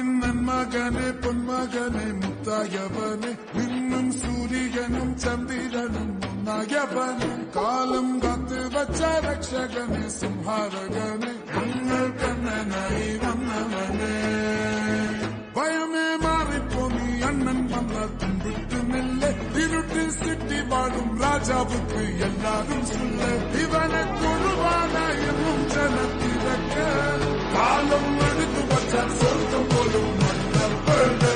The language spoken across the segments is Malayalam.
നാടിൻ നന്മകനെ പൊന്മകനെ മുത്തായവനെ നിന്നും സൂര്യനും ചന്ദ്രനും ഒന്നായവനെ കാലം കാത്ത് വച്ച രക്ഷകനെ സംഹാരകനെ ഞങ്ങൾ കണ്ണനായി വന്നവനെ ഭയമേ മാറിപ്പോ നീ അണ്ണൻ വന്ന തുമ്പിട്ടുമില്ലേ ഇരുട്ടിൽ സിറ്റി വാടും രാജാവുക്ക് എല്ലാരും സുല്ല ഇവനെ തൊഴുവാനായും ജനത്തിരക്ക് കാലം എടുത്തു വച്ചാൽ സ്വർഗം പോലും നഷ്ടപ്പെട്ട്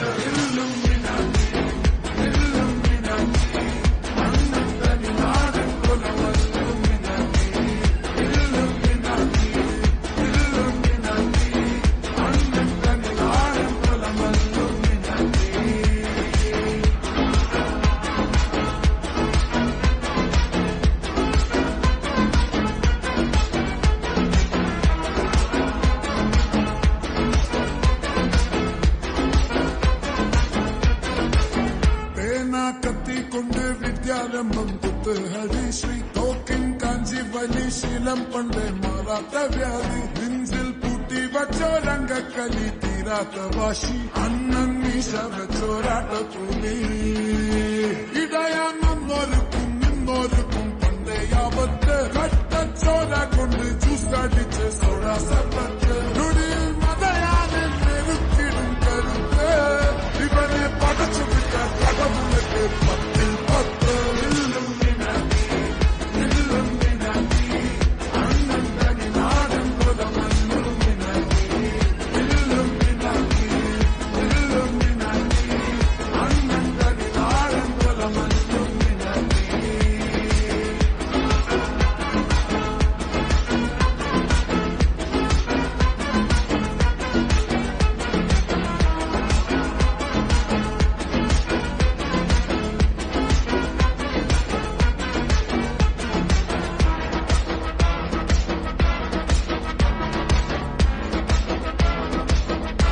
കത്തിക്കൊണ്ട് വിദ്യാരംഭം കുത്ത് ഹരിശ്രീ തോക്കിൻ കാഞ്ചി വലി ശീലം പണ്ടേ മാറാത്ത വ്യാധി നെഞ്ചിൽ പൂട്ടി വച്ചോരംഗക്കലി തീരാത്ത വാശി അണ്ണൻ മീശ വെച്ചോരാട്ട കൂലി ഇടയാൻ നിന്നോർക്കും പണ്ടേ യാവത്ത് കട്ടച്ചോര കൊണ്ട് ജ്യൂസ് അടിച്ച് സോഡ സർബത്ത്